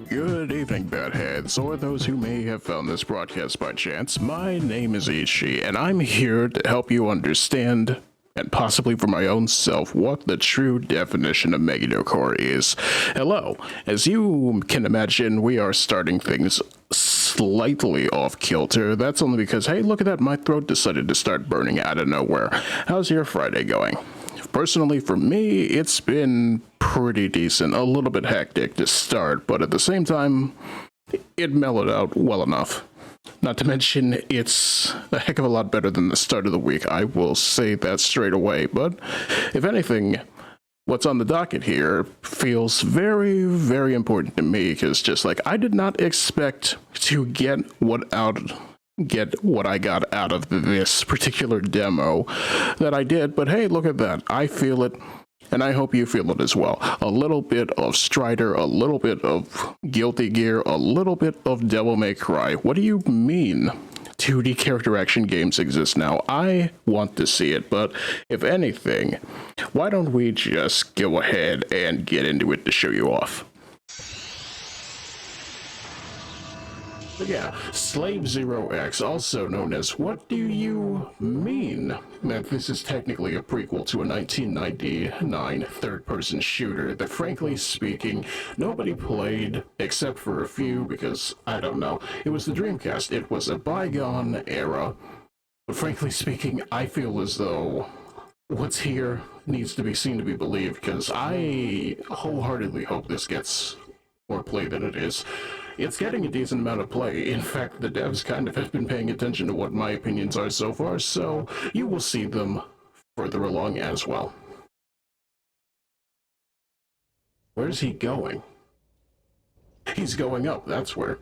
Good evening, Badheads, or those who may have found this broadcast by chance. My name is Ichi, and I'm here to help you understand, and possibly for my own self, what the true definition of Megiddo core is. Hello. As you can imagine, we are starting things slightly off kilter. That's only because, hey, look at that, my throat decided to start burning out of nowhere. How's your Friday going? Personally, for me, it's been pretty decent. A little bit hectic to start, but at the same time, it mellowed out well enough. Not to mention, it's a heck of a lot better than the start of the week. I will say that straight away. But if anything, what's on the docket here feels very, very important to me, because just like I did not expect to get what I got out of this particular demo that I did, but hey, look at that. I feel it, and I hope you feel it as well. A little bit of Strider, a little bit of Guilty Gear, a little bit of Devil May Cry. What do you mean 2D character action games exist now? I want to see it, but if anything, why don't we just go ahead and get into it to show you off? Yeah, Slave Zero X, also known as What Do You Mean? That this is technically a prequel to a 1999 third-person shooter that, frankly speaking, nobody played except for a few because, I don't know, it was the Dreamcast. It was a bygone era. But frankly speaking, I feel as though what's here needs to be seen to be believed, because I wholeheartedly hope this gets more play than it is. It's getting a decent amount of play. In fact, the devs kind of have been paying attention to what my opinions are so far, so you will see them further along as well. Where's he going? He's going up, that's where.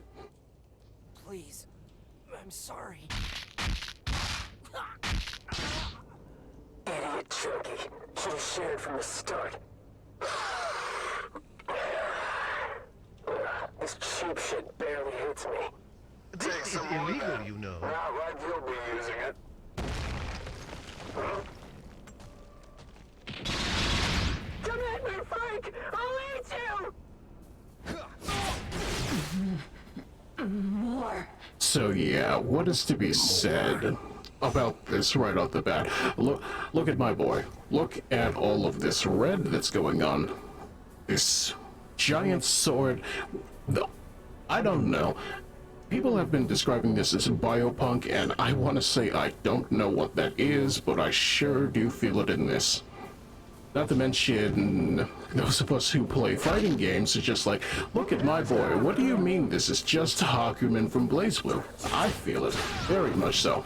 Please, I'm sorry. Idiot jerky. Should have shared from the start. This cheap shit barely hits me. This is illegal, you know. Not like you'll be using it. Come at me, Frank! I'll eat you! More. So yeah, what is to be said about this right off the bat? Look at my boy. Look at all of this red that's going on. This giant sword. I don't know. People have been describing this as biopunk, and I want to say I don't know what that is, but I sure do feel it in this. Not to mention, those of us who play fighting games are just like, look at my boy, what do you mean this is just Hakumen from BlazBlue? I feel it, very much so.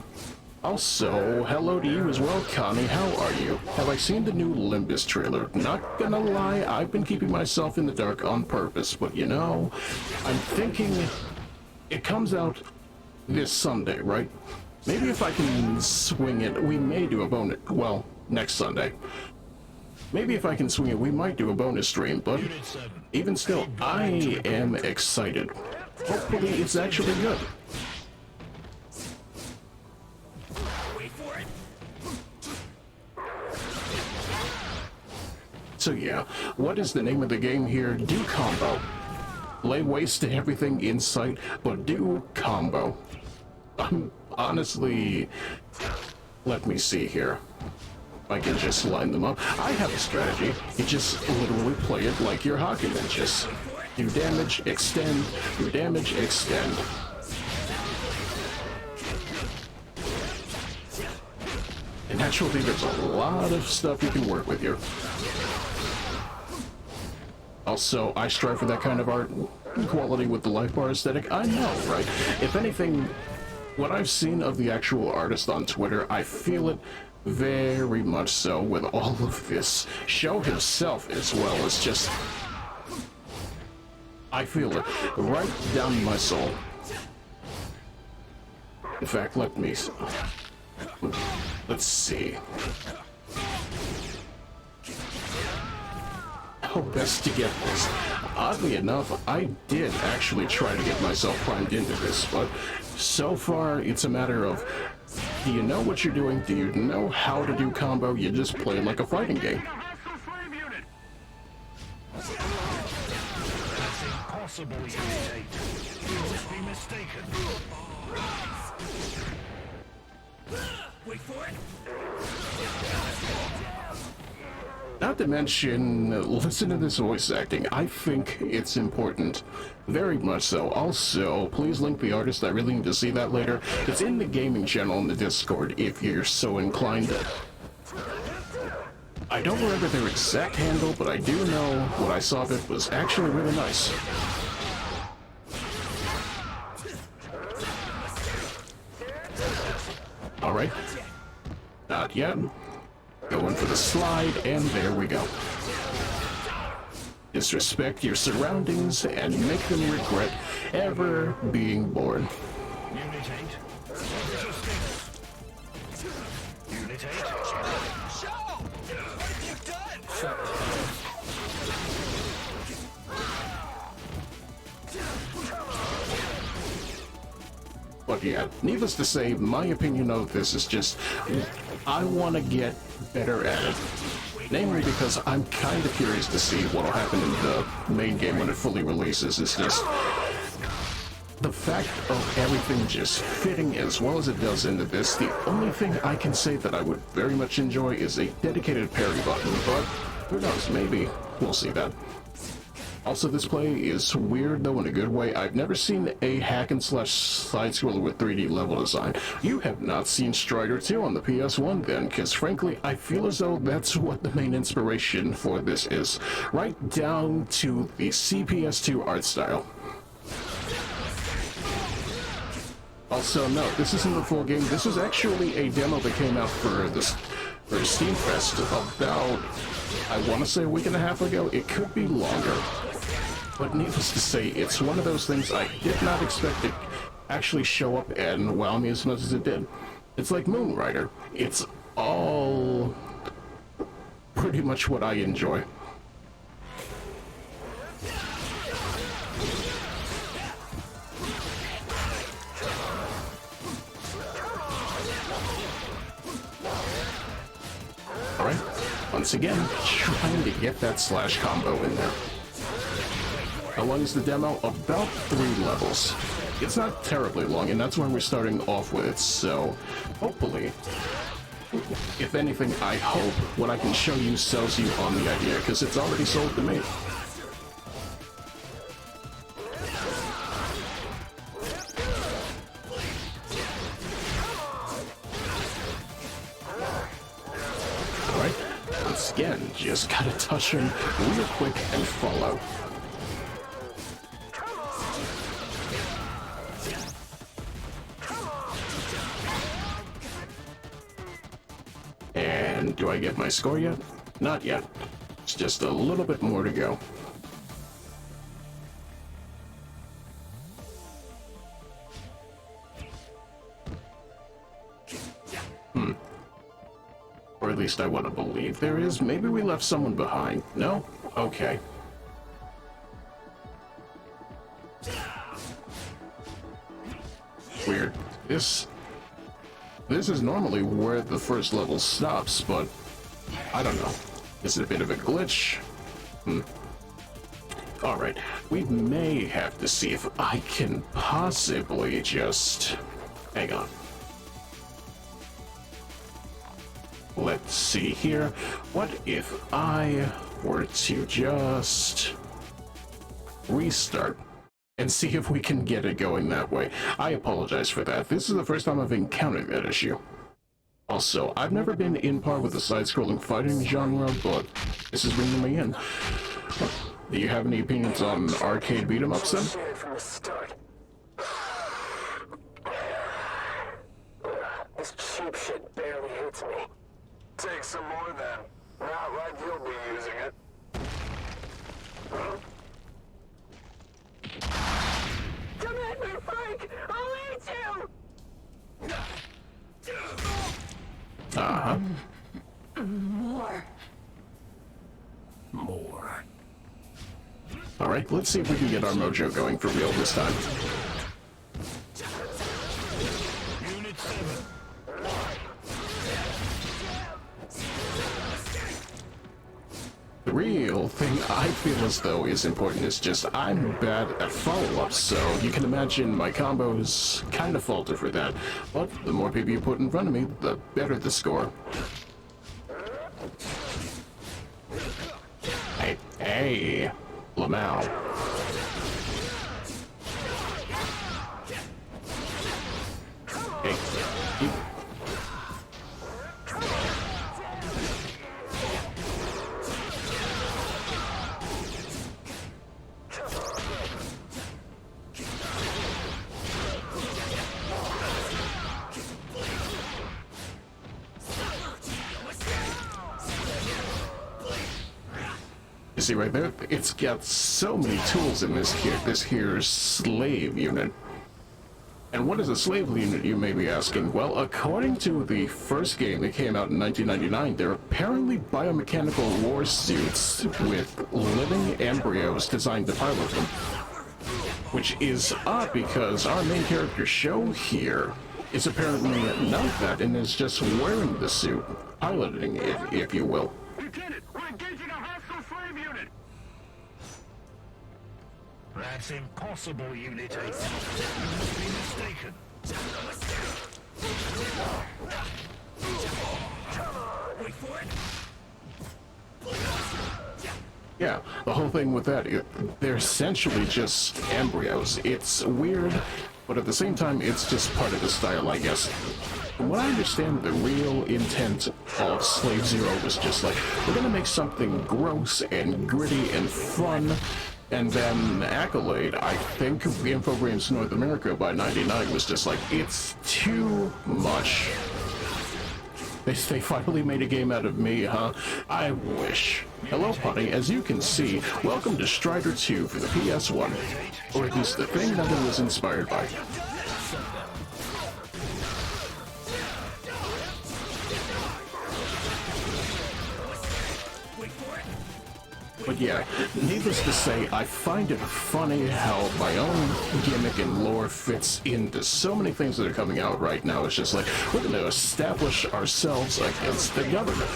Also, hello to you as well, Connie, how are you? Have I seen the new Limbus trailer? Not gonna lie, I've been keeping myself in the dark on purpose, but you know, I'm thinking it comes out this Sunday, right? Maybe if I can swing it, we may do a bonus, well, next Sunday. Maybe if I can swing it, we might do a bonus stream, but even still, I am excited. Hopefully it's actually good. So yeah, what is the name of the game here? Do combo. Lay waste to everything in sight, but do combo. Honestly, let me see here. I can just line them up. I have a strategy. You just literally play it like your Hakumen. Just do damage, extend, do damage, extend. And naturally, there's a lot of stuff you can work with here. Also, I strive for that kind of art quality with the life bar aesthetic. I know, right? If anything, what I've seen of the actual artist on Twitter, I feel it very much so with all of this. Show himself as well as just... I feel it right down my soul. In fact, let's see. How best to get this? Oddly enough, I did actually try to get myself primed into this, but so far it's a matter of, do you know what you're doing? Do you know how to do combo? You just play like a fighting game. possible, imitate. You must be mistaken. Wait for it. Not to mention, listen to this voice acting. I think it's important. Very much so. Also, please link the artist. I really need to see that later. It's in the gaming channel in the Discord if you're so inclined. I don't remember their exact handle, but I do know what I saw of it was actually really nice. Alright. Not yet. Going for the slide, and there we go. Disrespect your surroundings and make them regret ever being born. Unit 8. Unit 8. What have you done? But yeah, needless to say, my opinion of this is just, I want to get better at it. Namely because I'm kind of curious to see what will happen in the main game when it fully releases. It's just the fact of everything just fitting as well as it does into this. The only thing I can say that I would very much enjoy is a dedicated parry button, but who knows, maybe we'll see that. Also, this play is weird, though in a good way. I've never seen a hack-and-slash side-scroller with 3D level design. You have not seen Strider 2 on the PS1 then, because frankly, I feel as though that's what the main inspiration for this is. Right down to the CPS2 art style. Also, no, this isn't the full game. This was actually a demo that came out for Steam Fest about, I want to say a week and a half ago. It could be longer. But needless to say, it's one of those things I did not expect to actually show up and wow me as much as it did. It's like Moonrider. It's all pretty much what I enjoy. Alright, once again, trying to get that slash combo in there. How long is the demo? About 3 levels. It's not terribly long, and that's why we're starting off with it, so hopefully, if anything, I hope what I can show you sells you on the idea, because it's already sold to me. Alright, once again, just gotta touch him real quick and follow. And do I get my score yet? Not yet. It's just a little bit more to go. Or at least I want to believe there is. Maybe we left someone behind. No? Okay. Weird. This is normally where the first level stops, but I don't know. Is it a bit of a glitch? Alright, we may have to see if I can possibly just... Hang on. Let's see here. What if I were to just restart and see if we can get it going that way? I apologize for that. This is the first time I've encountered that issue. Also, I've never been in par with the side-scrolling fighting genre, but this is bringing me in. Do you have any opinions on arcade beat-em-ups then? From the start. This cheap shit barely hits me. Take some more then. Not like you'll be using it. Come at me, Frank! I'll eat you! Uh-huh. More. Alright, let's see if we can get our mojo going for real this time. Unit 7. The real thing I feel as though is important is just I'm bad at follow-ups, so you can imagine my combos kind of falter for that. But the more people you put in front of me, the better the score. Hey, Lamau. Hey, you see right there? It's got so many tools in this here slave unit. And what is a slave unit, you may be asking? Well, according to the first game that came out in 1999, they're apparently biomechanical war suits with living embryos designed to pilot them. Which is odd because our main character Show here is apparently not that and is just wearing the suit, piloting it, if you will. Lieutenant, we're engaging a hostile slave unit. That's impossible, Unit 8. You must be mistaken. Wait for it. Yeah, the whole thing with that, they're essentially just embryos. It's weird, but at the same time, it's just part of the style, I guess. From what I understand, the real intent of Slave Zero was just like, we're gonna make something gross and gritty and fun, and then Accolade, I think Infogrames North America by '99 was just like, it's too much. They finally made a game out of me, huh? I wish. Hello, Punny. As you can see, welcome to Strider 2 for the PS1. Or at least the thing that it was inspired by. But yeah, needless to say, I find it funny how my own gimmick and lore fits into so many things that are coming out right now. It's just like, we're going to establish ourselves against the government.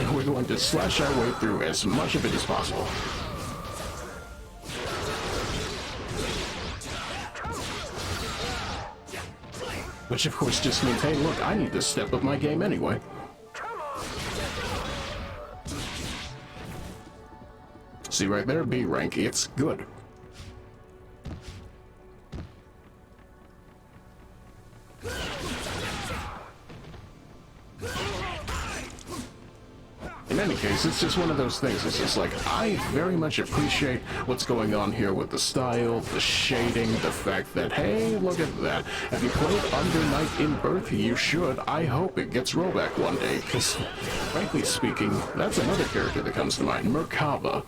And we're going to slash our way through as much of it as possible. Which of course just means, hey look, I need to step up my game anyway. See right there, B rank, it's good. In any case, it's just one of those things. It's just like, I very much appreciate what's going on here with the style, the shading, the fact that, hey, look at that. Have you played Under Night in Birth? You should. I hope it gets rollback one day, because, frankly speaking, that's another character that comes to mind, Merkaba.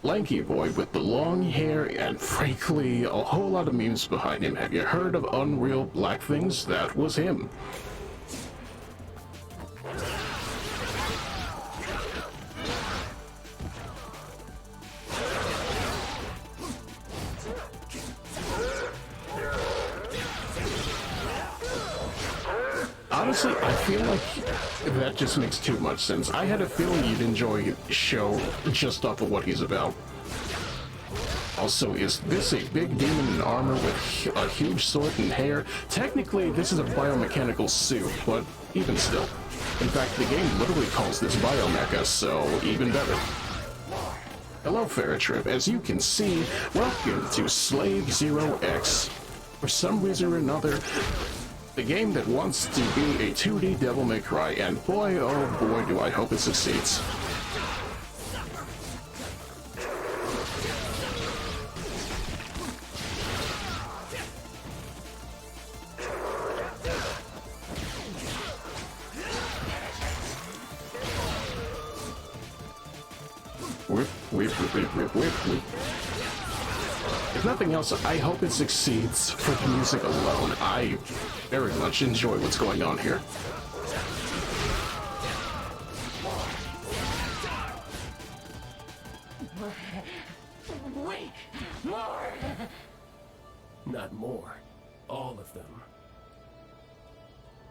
Lanky boy with the long hair and, frankly, a whole lot of memes behind him. Have you heard of Unreal Black Things? That was him. Honestly, I feel like that just makes too much sense. I had a feeling you'd enjoy Show just off of what he's about. Also, is this a big demon in armor with a huge sword and hair? Technically, this is a biomechanical suit, but even still. In fact, the game literally calls this Biomecha, so even better. Hello, Ferritrip. As you can see, welcome to Slave Zero X. For some reason or another, the game that wants to be a 2D Devil May Cry, and boy, oh boy, do I hope it succeeds. Whip, whip, whip, whip, whip, whip. If nothing else, I hope it succeeds for the music alone. I very much enjoy what's going on here. Wait! More! Not more. All of them.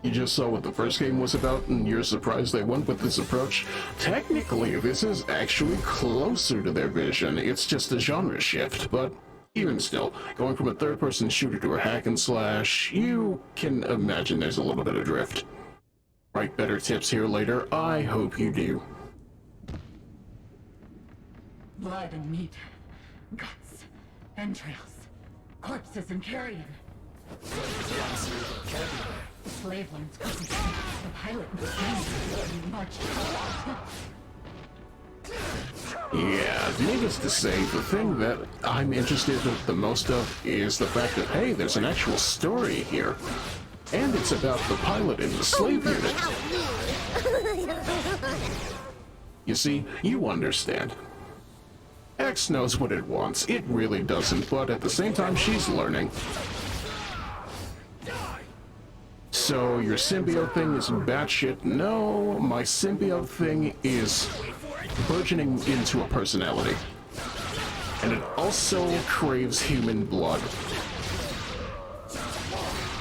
You just saw what the first game was about, and you're surprised they went with this approach? Technically, this is actually closer to their vision. It's just a genre shift, but even still, going from a third-person shooter to a hack and slash, you can imagine there's a little bit of drift. Write better tips here later. I hope you do. Blood and meat, guts, entrails, corpses and carrion. Slave learns cooking. The pilot marched. Yeah, needless to say, the thing that I'm interested in the most of is the fact that, hey, there's an actual story here. And it's about the pilot in the slave unit. You see, you understand. X knows what it wants. It really doesn't, but at the same time, she's learning. So your symbiote thing is batshit? No, my symbiote thing is burgeoning into a personality. And it also craves human blood.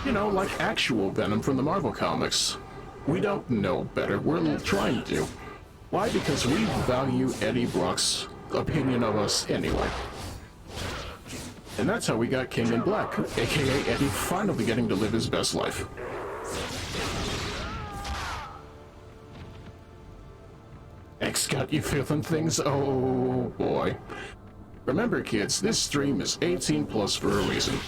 You know, like actual Venom from the Marvel comics. We don't know better, we're trying to. Why? Because we value Eddie Brock's opinion of us anyway. And that's how we got King in Black, aka Eddie finally getting to live his best life. X got you feeling things? Oh boy. Remember kids, this stream is 18 plus for a reason.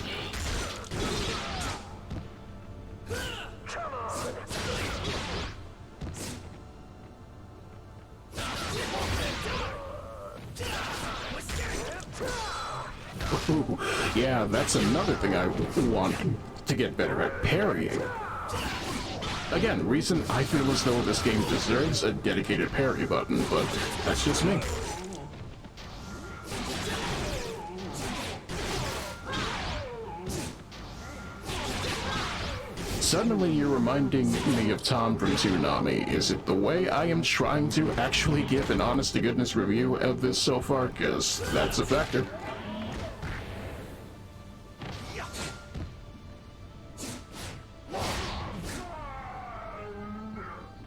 Ooh, yeah, that's another thing I want to get better at, parrying. Again, reason I feel as though this game deserves a dedicated parry button, but that's just me. Suddenly you're reminding me of Tom from Toonami. Is it the way I am trying to actually give an honest-to-goodness review of this so far? Because that's a factor.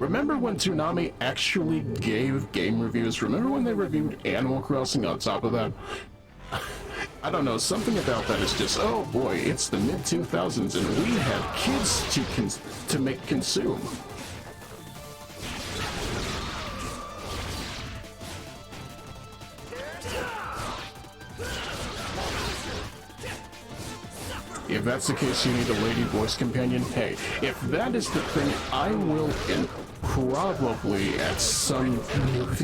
Remember when Toonami actually gave game reviews? Remember when they reviewed Animal Crossing on top of that? I don't know, something about that is just, oh boy, it's the mid-2000s and we have kids to make consume. If that's the case, you need a lady voice companion. Hey, if that is the thing, I will probably at some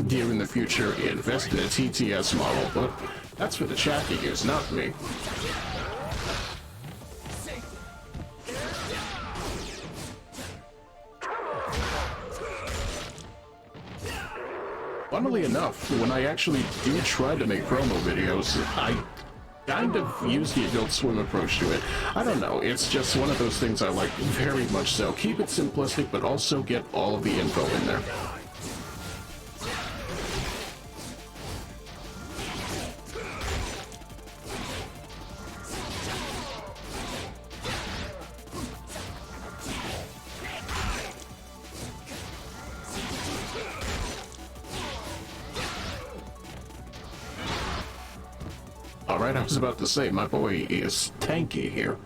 year in the future invest in a TTS model, but that's for the chat to use, not me. Funnily enough, when I actually do try to make promo videos, I kind of use the Adult Swim approach to it. I don't know, it's just one of those things I like very much so. Keep it simplistic, but also get all of the info in there. Alright, I was about to say, my boy is tanky here.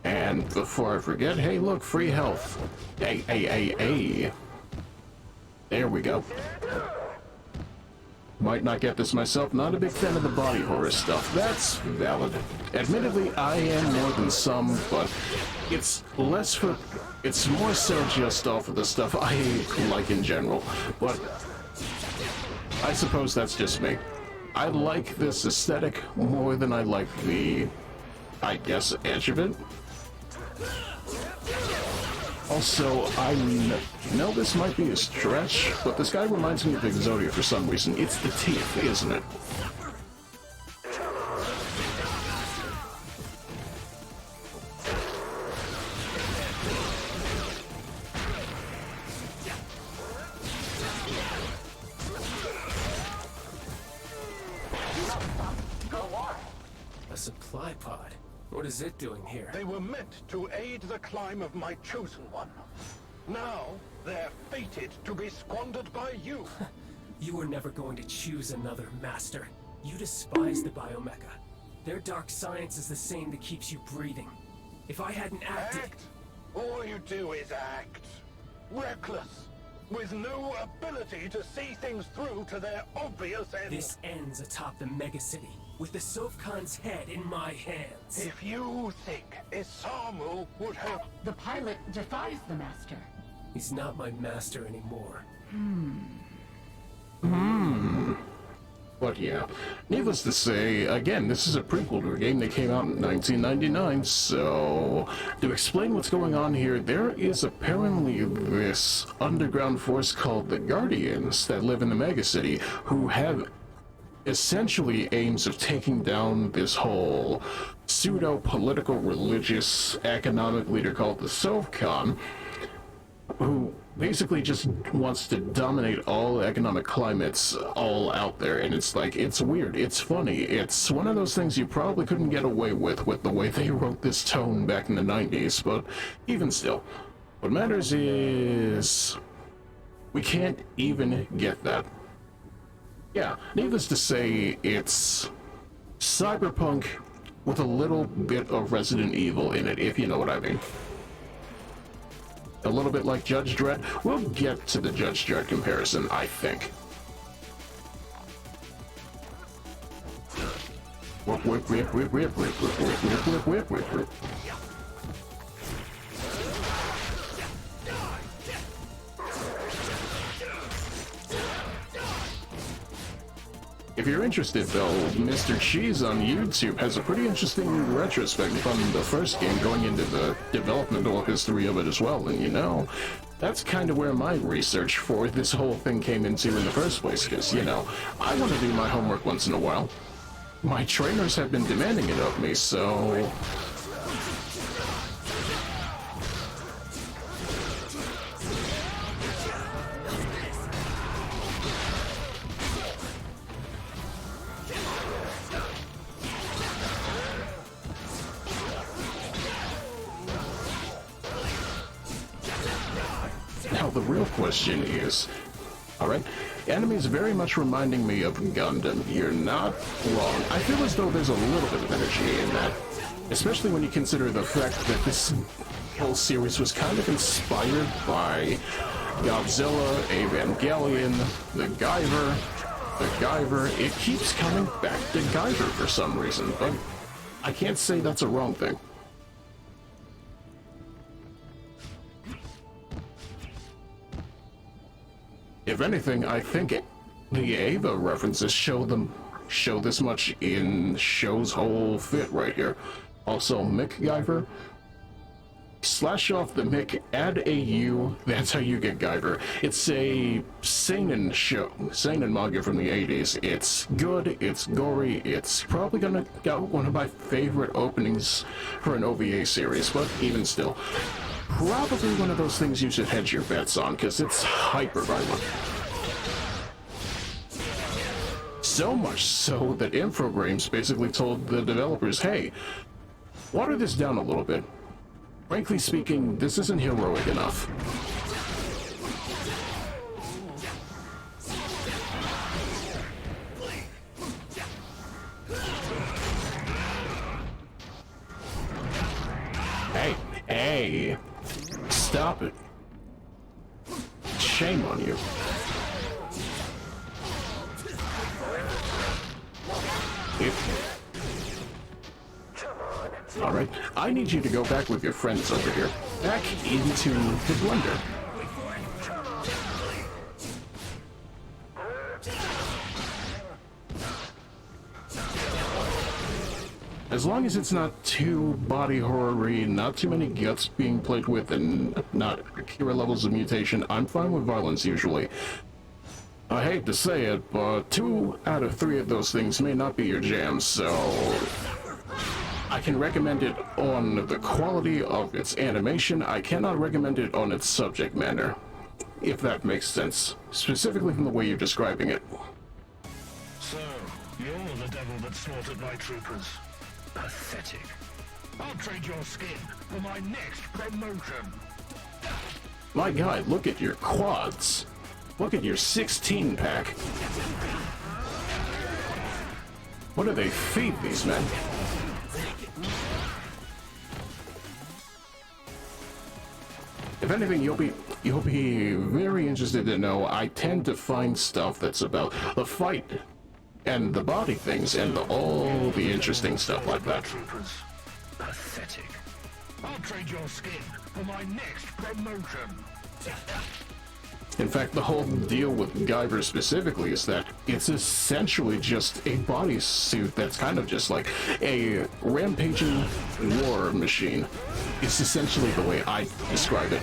And before I forget, hey look, free health. Hey. There we go. Might not get this myself, not a big fan of the body horror stuff. That's valid. Admittedly, I am more than some, but it's more so just off of the stuff I like in general. But I suppose that's just me. I like this aesthetic more than I like the, I guess, edge of it. Also, I know this might be a stretch, but this guy reminds me of Exodia for some reason. It's the teeth, isn't it? A supply bipod. What is it doing here? They were meant to aid the climb of my chosen one. Now, they're fated to be squandered by you. You were never going to choose another master. You despise the biomecha. Their dark science is the same that keeps you breathing. If I hadn't acted... Act? All you do is act. Reckless. With no ability to see things through to their obvious end. This ends atop the megacity, with the Sovkhan's head in my hands. If you think Isamu would have... The pilot defies the master. He's not my master anymore. But yeah, needless to say, again, this is a prequel to a game that came out in 1999, so to explain what's going on here, there is apparently this underground force called the Guardians that live in the megacity, who have essentially aims of taking down this whole pseudo-political, religious, economic leader called the Sovkhan, who basically just wants to dominate all economic climates all out there. And it's like, it's weird, it's funny, it's one of those things you probably couldn't get away with the way they wrote this tone back in the 90s, but even still, what matters is we can't even get that. Yeah, needless to say, it's cyberpunk with a little bit of Resident Evil in it, if you know what I mean. A little bit like Judge Dredd. We'll get to the Judge Dredd comparison, I think. Whip, whip, whip, whip, whip, whip, whip, whip, whip, whip, whip, whip. If you're interested, though, Mr. Cheese on YouTube has a pretty interesting retrospect from the first game, going into the developmental history of it as well, and you know, that's kind of where my research for this whole thing came into in the first place, because, you know, I want to do my homework once in a while. My trainers have been demanding it of me, so... Now the real question is, alright, enemies very much reminding me of Gundam. You're not wrong. I feel as though there's a little bit of energy in that, especially when you consider the fact that this whole series was kind of inspired by Godzilla, Evangelion, the Guyver. It keeps coming back to Guyver for some reason, but I can't say that's a wrong thing. If anything, I think the Ava references show this much in show's whole fit right here. Also, McGyver. Slash off the Mick, add a U, that's how you get Guyver. It's a seinen show, seinen manga from the 80s. It's good, it's gory, it's probably gonna get one of my favorite openings for an OVA series, but even still. Probably one of those things you should hedge your bets on, because it's hyper-violent. So much so that Infogrames basically told the developers, hey, water this down a little bit. Frankly speaking, this isn't heroic enough. Hey, stop it. Shame on you. Alright, I need you to go back with your friends over here. Back into the blender. As long as it's not too body horror-y, not too many guts being played with, and not Akira levels of mutation, I'm fine with violence usually. I hate to say it, but 2 out of 3 of those things may not be your jam, so I can recommend it on the quality of its animation. I cannot recommend it on its subject matter, if that makes sense, specifically from the way you're describing it. So, you're the devil that slaughtered my troopers. Pathetic. I'll trade your skin for my next promotion. My God, look at your quads. Look at your 16-pack. What do they feed these men? If anything, you'll be very interested to know I tend to find stuff that's about the fight and the body things and all the interesting stuff like that. Pathetic. I'll trade your skin for my next promotion. In fact, the whole deal with Guyver specifically is that it's essentially just a bodysuit that's kind of just like a rampaging war machine. It's essentially the way I describe it.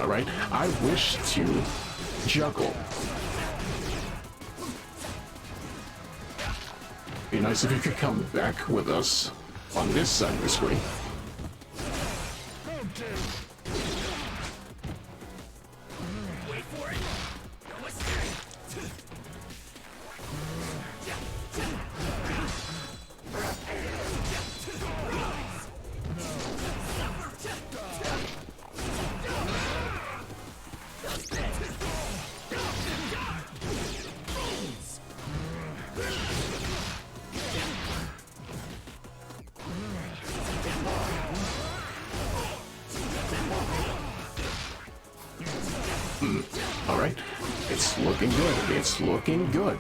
Alright, I wish to juggle. Be nice if you could come back with us on this side of the screen. Wait for it. Go astray. Alright, it's looking good. It's looking good.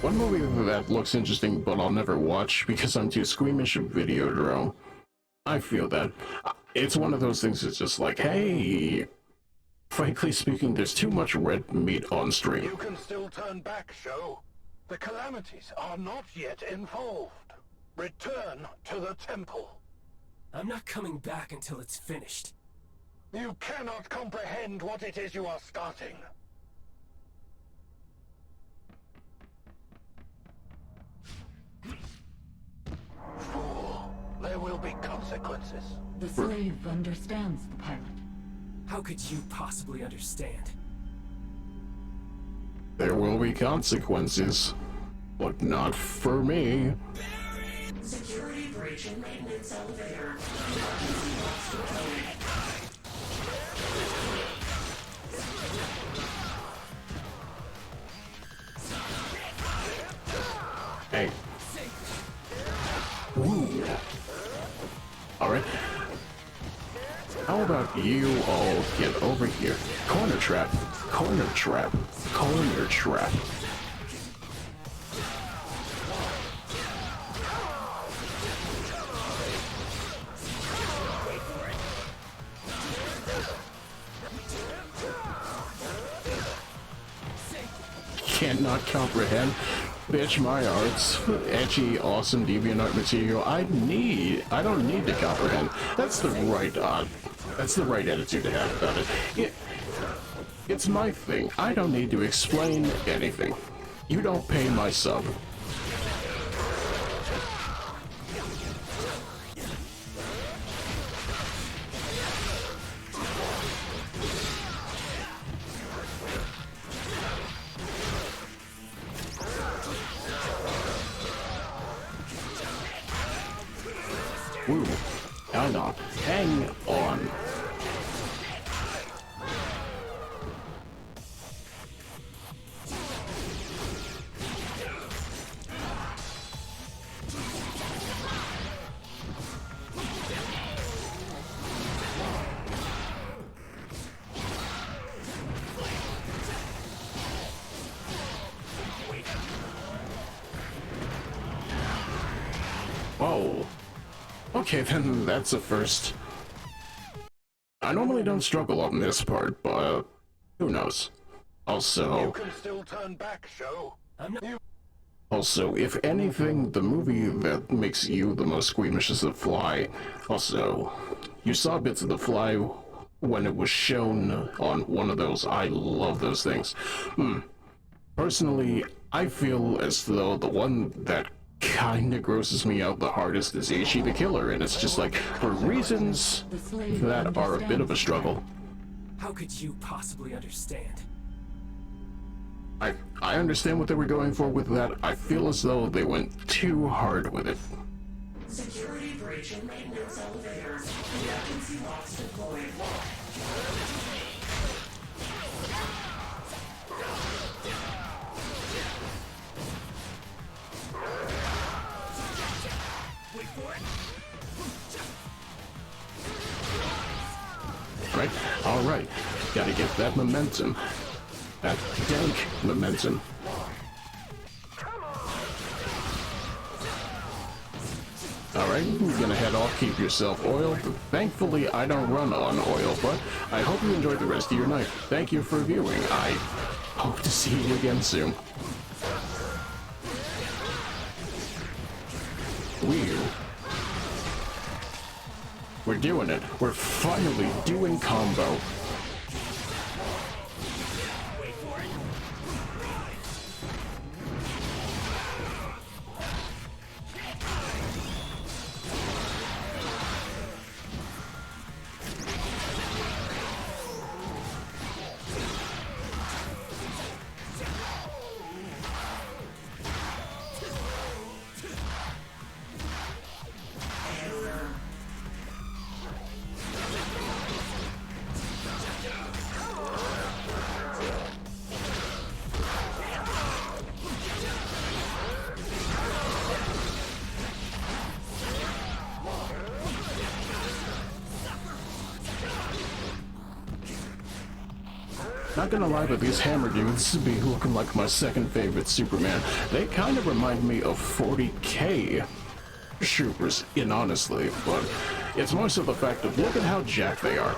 One movie that looks interesting but I'll never watch because I'm too squeamish of Videodrome. I feel that. It's one of those things that's just like, hey, frankly speaking, there's too much red meat on stream. You can still turn back, Show. The calamities are not yet involved. Return to the temple. I'm not coming back until it's finished. You cannot comprehend what it is you are starting. Fool, there will be consequences. The slave understands the pilot. How could you possibly understand? There will be consequences, but not for me. Security breach in maintenance elevator. Hey. Ooh. Alright. How about you all get over here? Corner trap. Corner trap. Corner trap. Cannot comprehend. Bitch, my art's edgy, awesome DeviantArt material. I don't need to comprehend. That's the right attitude to have about it. It's my thing. I don't need to explain anything. You don't pay my sub. Ooh, hang on. Hang on. Whoa. Okay, then that's a first. I normally don't struggle on this part, but who knows? You Also, can still turn back, Show. if anything, the movie that makes you the most squeamish is The Fly. Also, you saw bits of The Fly when it was shown on one of those. I love those things. Personally, I feel as though the one that kinda grosses me out the hardest is Ichi the killer, and it's just like, for reasons The slave that are a bit of a understands struggle. How could you possibly understand? I understand what they were going for with that. I feel as though they went too hard with it. Security breach in maintenance elevators. Emergency locks deployed. Right? Alright. Gotta get that momentum. That dank momentum. Alright, we're gonna head off, keep yourself oiled. Thankfully, I don't run on oil, but I hope you enjoyed the rest of your night. Thank you for viewing. I hope to see you again soon. We're doing it. We're finally doing combo. Not gonna lie, but these hammer dudes be looking like my second favorite Superman. They kind of remind me of 40K troopers, honestly, but it's more so the fact of look at how jacked they are.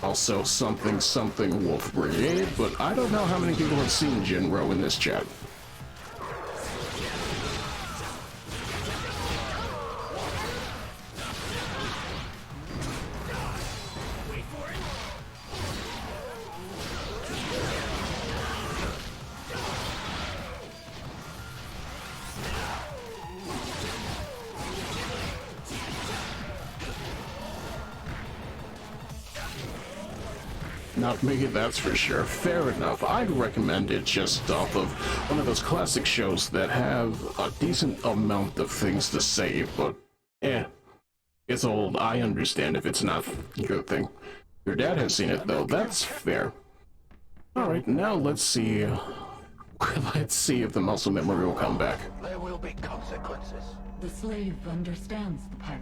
Also, something Wolf Brigade, but I don't know how many people have seen Jinro in this chat. Not me, that's for sure. Fair enough. I'd recommend it just off of one of those classic shows that have a decent amount of things to say, but it's old. I understand if it's not a good thing. Your dad has seen it though, that's fair. Alright, now let's see. Let's see if the muscle memory will come back. There will be consequences. The slave understands the pilot.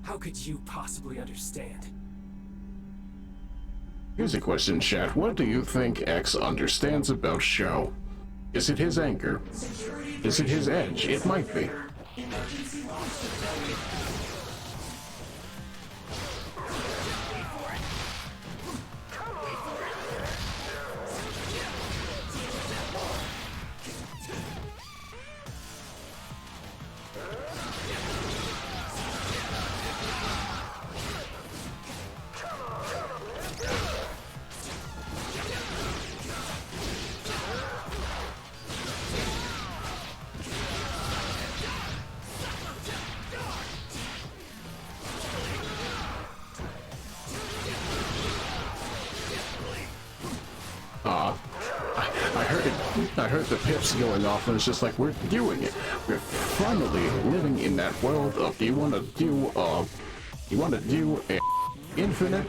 How could you possibly understand? Here's a question, chat. What do you think X understands about Show? Is it his anger? Is it his edge? It might be. Emergency locks deployed. I heard the pips going off, and it's just like, we're doing it. We're finally living in that world of, do you want to do a infinite?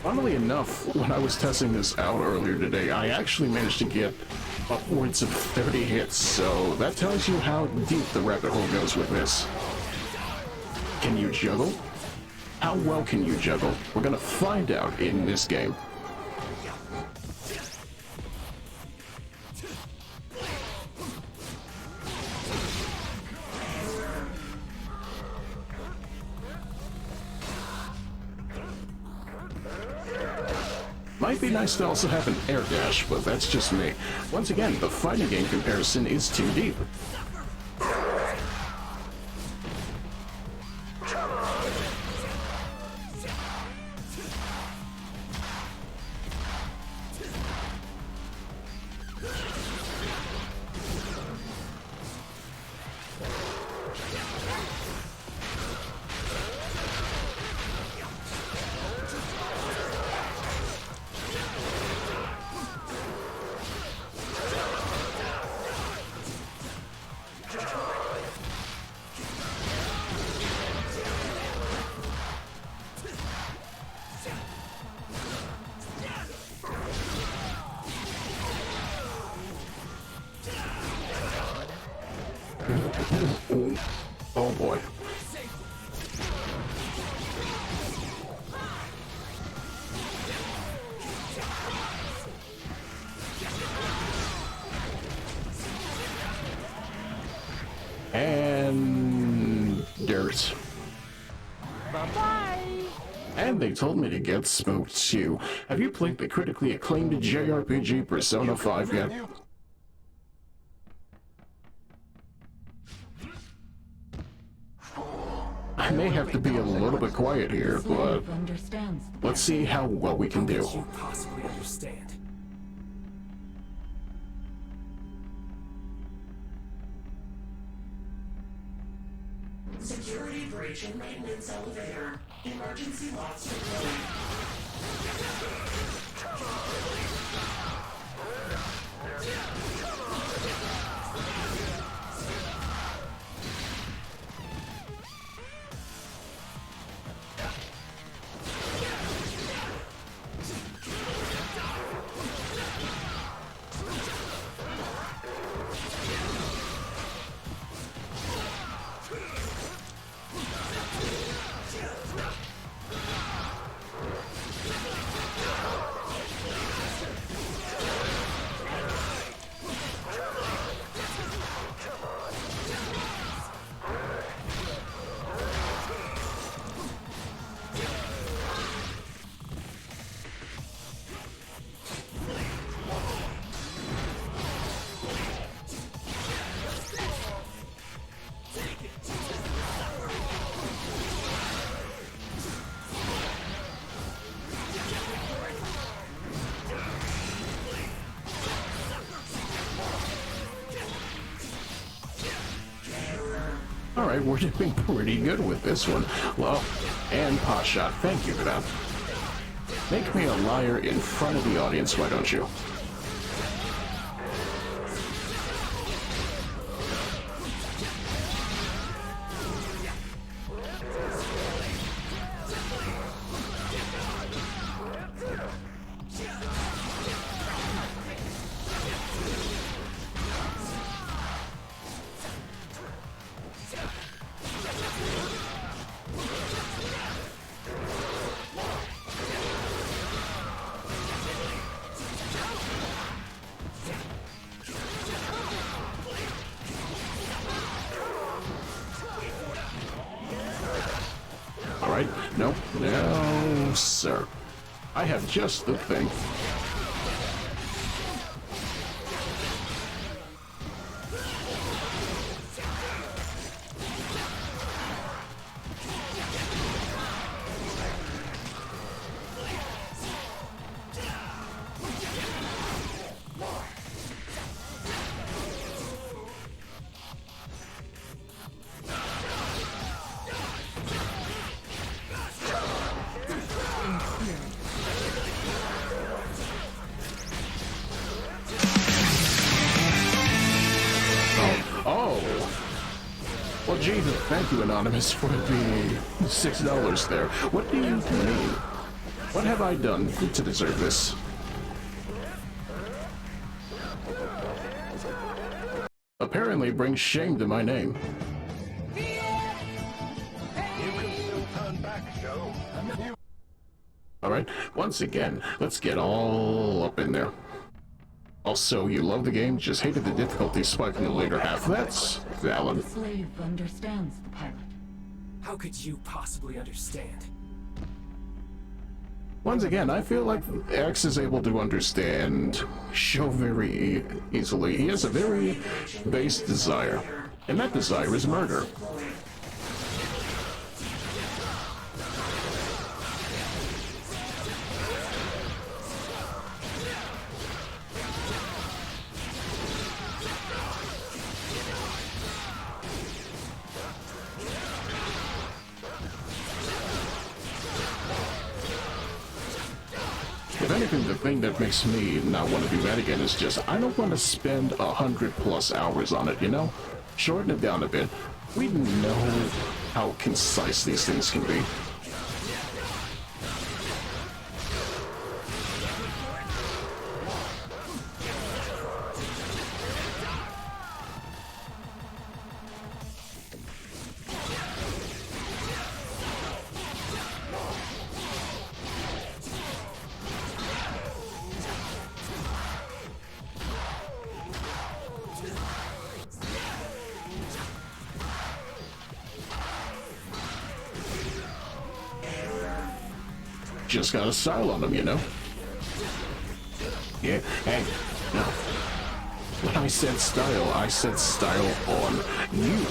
Funnily enough, when I was testing this out earlier today, I actually managed to get upwards of 30 hits, so that tells you how deep the rabbit hole goes with this. Can you juggle? How well can you juggle? We're gonna find out in this game. Might be nice to also have an air dash, but that's just me. Once again, the fighting game comparison is too deep. Oh boy. And dirt. Bye-bye. And they told me to get smoked too. Have you played the critically acclaimed JRPG Persona 5 yet? I may have to be a little bit quiet here, but Understands the let's see how well we can do. You possibly understand. Security breach in maintenance elevator. Emergency locks deployed. Alright, we're doing pretty good with this one. Well, and pot shot, thank you for that. Make me a liar in front of the audience, why don't you? Alright, nope, no, sir. I have just the thing. Well, gee, thank you, Anonymous, for the $6 there. What do you mean? What have I done to deserve this? Apparently brings shame to my name. You can still turn back, Joe. Alright, once again, let's get all up in there. Also, you love the game, just hated the difficulty spike in the later half. That's valid. The slave understands the pilot. How could you possibly understand? Once again, I feel like X is able to understand Show very easily. He has a very base desire, and that desire is murder. If anything, the thing that makes me not want to do that again is just, I don't want to spend 100+ hours on it, you know? Shorten it down a bit. We know how concise these things can be. just got a style on him, you know? Yeah, hey, no. When I said style on you.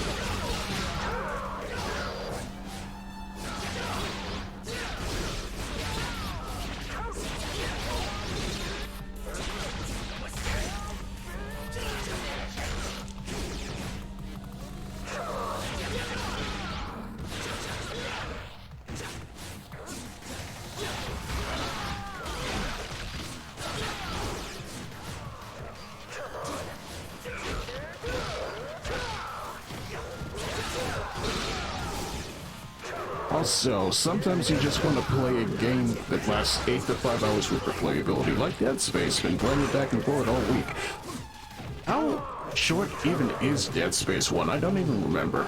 Also, sometimes you just want to play a game that lasts 8 to 5 hours with replayability, like Dead Space. Been playing it back and forth all week. How short even is Dead Space 1? I don't even remember.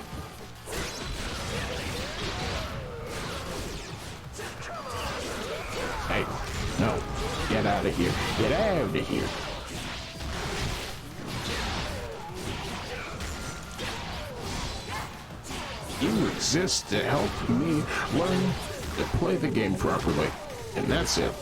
Hey, no. Get out of here. Get out of here. You exist to help me learn to play the game properly. And that's it.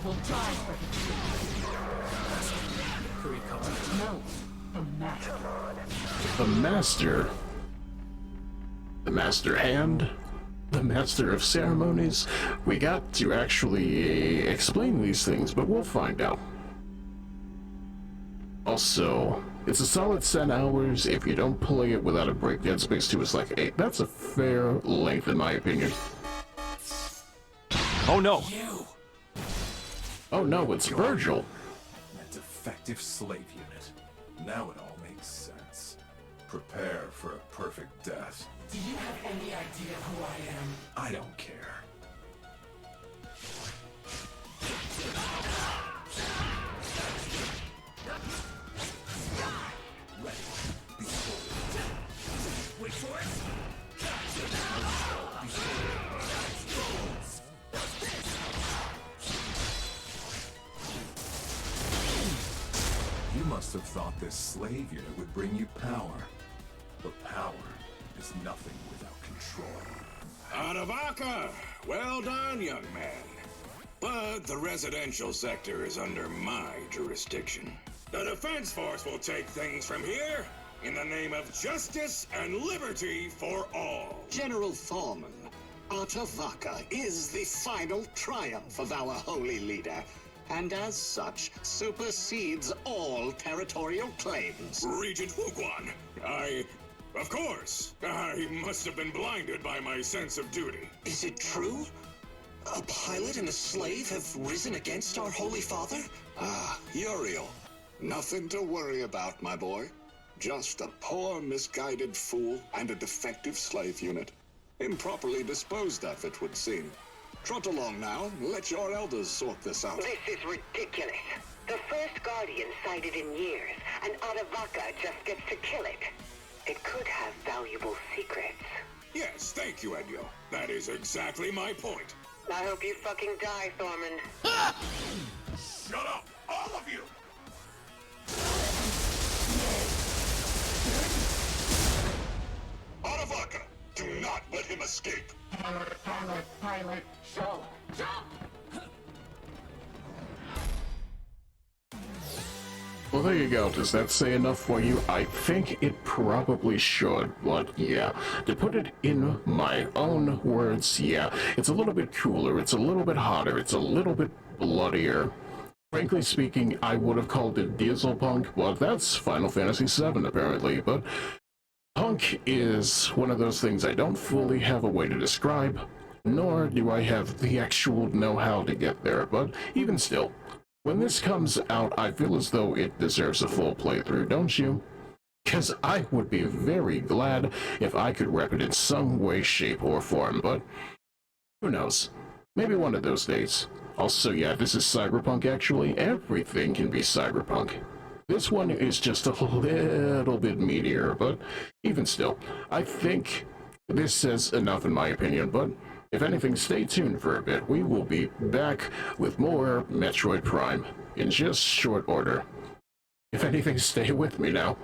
will die for the truth. No, the master. The master? The master hand? The master of ceremonies? We got to actually explain these things, but we'll find out. Also, it's a solid 10 hours if you don't play it without a break. Dead Space 2 is like 8. That's a fair length in my opinion. Oh no! Oh no, it's Virgil. A defective slave unit. Now it all makes sense. Prepare for a perfect death. Do you have any idea who I am? I don't care. Wait for it. You must have thought this slave unit would bring you power. But power is nothing without control. Adavaka! Well done, young man. But the residential sector is under my jurisdiction. The defense force will take things from here in the name of justice and liberty for all. General Thorman, Atavaka is the final triumph of our holy leader, and as such, supersedes all territorial claims. Regent Fuguan, of course, I must have been blinded by my sense of duty. Is it true? A pilot and a slave have risen against our holy father? Uriel, nothing to worry about, my boy. Just a poor, misguided fool and a defective slave unit. Improperly disposed of, it would seem. Trot along now, let your elders sort this out. This is ridiculous. The first Guardian sighted in years, and Adavaka just gets to kill it. It could have valuable secrets. Yes, thank you, Edyo. That is exactly my point. I hope you fucking die, Thorman. Shut up, all of you! Adavaka, do not let him escape! Pilot, show. Jump! Well, there you go. Does that say enough for you? I think it probably should, but yeah. To put it in my own words, yeah, it's a little bit cooler, it's a little bit hotter, it's a little bit bloodier. Frankly speaking, I would have called it Dieselpunk, but that's Final Fantasy VII apparently, but punk is one of those things I don't fully have a way to describe, nor do I have the actual know-how to get there, but even still, when this comes out, I feel as though it deserves a full playthrough, don't you? Because I would be very glad if I could rep it in some way, shape, or form, but who knows? Maybe one of those days. Also, yeah, this is Cyberpunk actually. Everything can be Cyberpunk. This one is just a little bit meatier, but even still, I think this says enough in my opinion, but if anything, stay tuned for a bit. We will be back with more Metroid Prime in just short order. If anything, stay with me now.